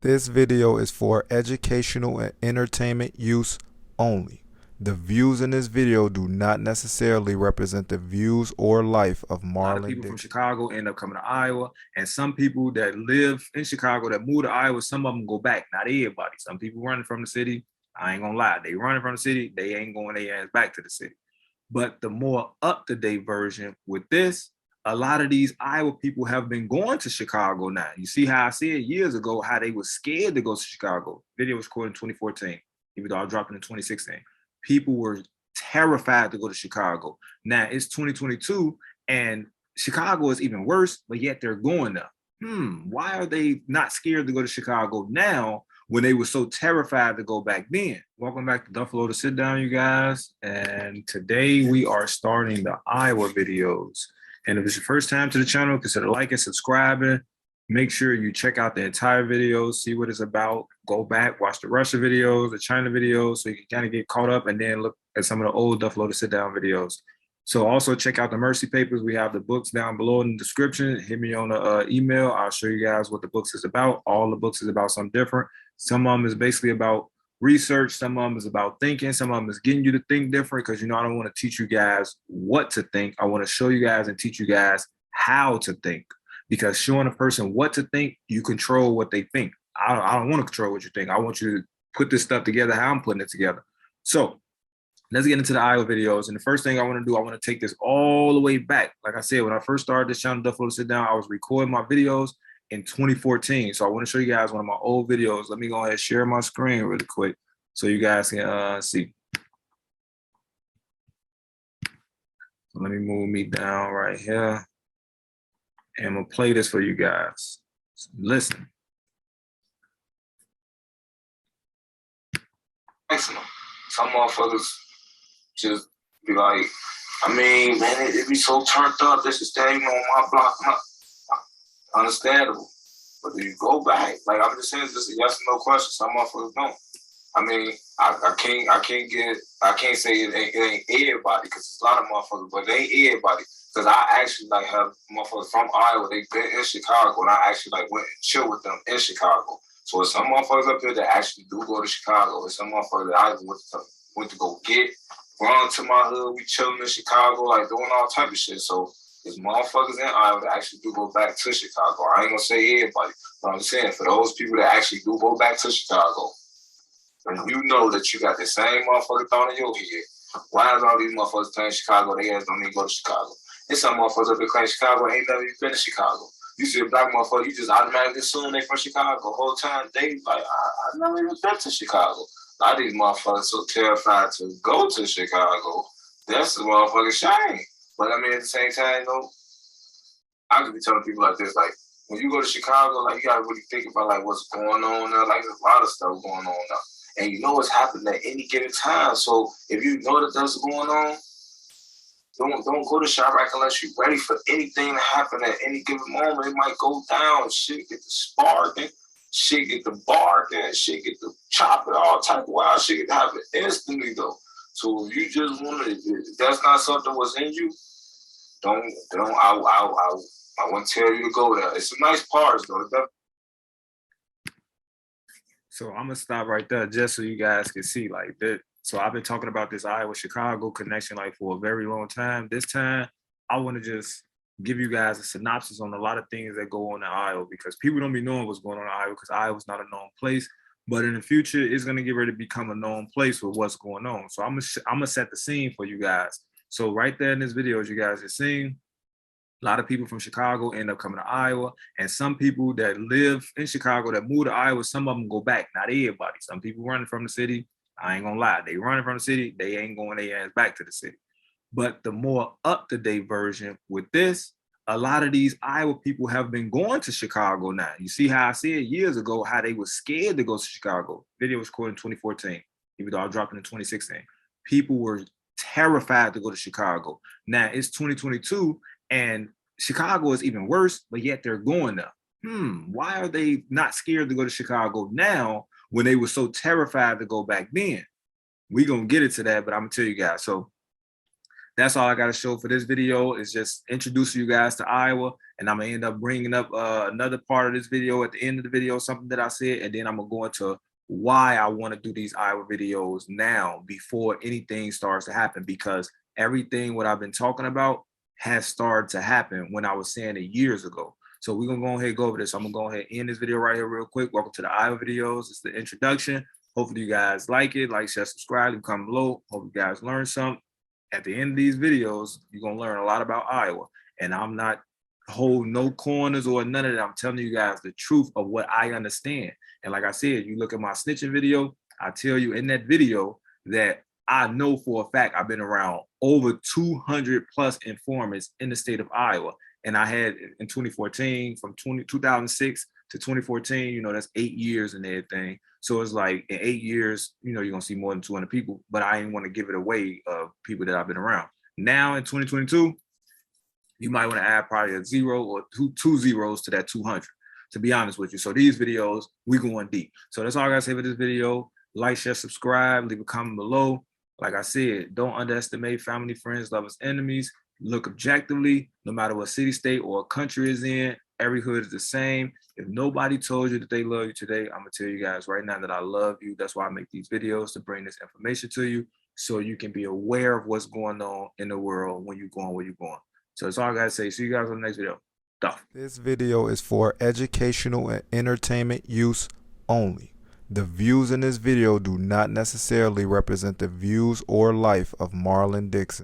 This video is for educational and entertainment use only. The views in this video do not necessarily represent the views or life of A lot of Marlon people from Dixon. Chicago end up coming to Iowa, and some people that live in Chicago that move to Iowa, some of them go back. Not everybody. Some people running from the city. I ain't gonna lie, they running from the city. They ain't going their ass back to the city. But the more up-to-date version with this, a lot of these Iowa people have been going to Chicago now. You see how I said years ago how they were scared to go to Chicago. Video was recorded in 2014, even though I dropped it in 2016. People were terrified to go to Chicago. Now it's 2022 and Chicago is even worse, but yet they're going there. Why are they not scared to go to Chicago now when they were so terrified to go back then? Welcome back to Duffle LO to Sit Down, you guys. And today we are starting the Iowa videos. And if it's your first time to the channel, consider liking, subscribing. Make sure you check out the entire video, see what it's about. Go back, watch the Russia videos, the China videos, so you can kind of get caught up and then look at some of the old Duffle LO to Sit Down videos. So also check out the Mercy Papers. We have the books down below in the description. Hit me on the email. I'll show you guys what the books is about. All the books is about something different. Some of them is basically about research. Some of them is about thinking. Some of them is getting you to think different because, I don't want to teach you guys what to think. I want to show you guys and teach you guys how to think, because showing a person what to think, you control what they think. I don't want to control what you think. I want you to put this stuff together how I'm putting it together. So let's get into the Iowa videos. And the first thing I want to do, I want to take this all the way back. Like I said, when I first started this channel, Duffle LO to Sit Down, I was recording my videos in 2014. So I want to show you guys one of my old videos. Let me go ahead and share my screen really quick so you guys can see. So let me move me down right here. And I'm going to play this for you guys. So listen. Some motherfuckers just be like, man, it be so turned up. This is that, my block. Understandable. But do you go back? Like, I'm just saying, it's just a yes or no question. Some motherfuckers don't. I can't say it ain't everybody, because it's a lot of motherfuckers, but it ain't everybody. Because I actually have motherfuckers from Iowa. They've been in Chicago, and I actually went and chill with them in Chicago. So there's some motherfuckers up there that actually do go to Chicago. There's some motherfuckers that I went to go get, run to my hood. We chilling in Chicago, doing all type of shit. So there's motherfuckers in Iowa that actually do go back to Chicago. I ain't gonna say everybody, but I'm saying for those people that actually do go back to Chicago, and you know that you got the same motherfucker thought in your head, why is all these motherfuckers playing Chicago? They ass don't need to go to Chicago. There's some motherfuckers up there playing Chicago ain't never even been to Chicago. You see a black motherfucker, you just automatically assume they from Chicago. The whole time they I never even been to Chicago. A lot of these motherfuckers so terrified to go to Chicago. That's the motherfucking shame. But at the same time, I could be telling people like this, when you go to Chicago, you gotta really think about what's going on there. There's a lot of stuff going on now. And you know what's happening at any given time. So if you know that that's going on, don't go to Chirac unless you're ready for anything to happen at any given moment. It might go down, shit get the sparking, shit get the barking, shit get the chopping, all type of wild shit can happen instantly though. So if you just want to, if that's not something was in you, I wouldn't tell you to go there. It's some nice parts though. So I'm gonna stop right there just so you guys can see that. So I've been talking about this Iowa-Chicago connection for a very long time. This time, I want to just give you guys a synopsis on a lot of things that go on in Iowa, because people don't be knowing what's going on in Iowa, because Iowa's not a known place. But in the future, it's gonna get ready to become a known place with what's going on. So I'm gonna set the scene for you guys. So right there in this video, as you guys are seeing, a lot of people from Chicago end up coming to Iowa, and some people that live in Chicago that move to Iowa, some of them go back. Not everybody. Some people running from the city. I ain't gonna lie, they running from the city. They ain't going their ass back to the city. But the more up-to-date version with this, a lot of these Iowa people have been going to Chicago now. You see how I said years ago how they were scared to go to Chicago. Video was recorded in 2014, even though I dropped it in 2016. People were terrified to go to Chicago. Now it's 2022, and Chicago is even worse, but yet they're going there. Why are they not scared to go to Chicago now when they were so terrified to go back then? We're going to get into that, but I'm going to tell you guys. So that's all I got to show for this video, is just introducing you guys to Iowa. And I'm gonna end up bringing up another part of this video at the end of the video, something that I said, and then I'm gonna go into why I want to do these Iowa videos now before anything starts to happen, because everything what I've been talking about has started to happen when I was saying it years ago. So we're gonna go ahead and go over this. I'm gonna go ahead and end this video right here real quick. Welcome to the Iowa videos. It's the introduction. Hopefully you guys like it. Like, share, subscribe, leave a comment below. Hope you guys learn something. At the end of these videos, you're gonna learn a lot about Iowa. And I'm not holding no corners or none of that. I'm telling you guys the truth of what I understand. And like I said, you look at my snitching video, I tell you in that video that I know for a fact I've been around over 200 plus informants in the state of Iowa. And I had in 2014, from 2006 to 2014, you know, that's 8 years and everything. So it's like in 8 years, you know, you're gonna see more than 200 people, but I didn't want to give it away of people that I've been around. Now in 2022, you might want to add probably a 0 or two zeros to that 200, to be honest with you. So these videos, we going deep. So that's all I gotta say for this video. Like, share, subscribe, leave a comment below. Like I said, don't underestimate family, friends, lovers, enemies. Look objectively, no matter what city, state, or country is in, every hood is the same. If nobody told you that they love you today, I'm gonna tell you guys right now that I love you. That's why I make these videos, to bring this information to you so you can be aware of what's going on in the world when you're going where you're going. So that's all I gotta say. See you guys on the next video. Duff. This video is for educational and entertainment use only. The views in this video do not necessarily represent the views or life of Marlon Dixon.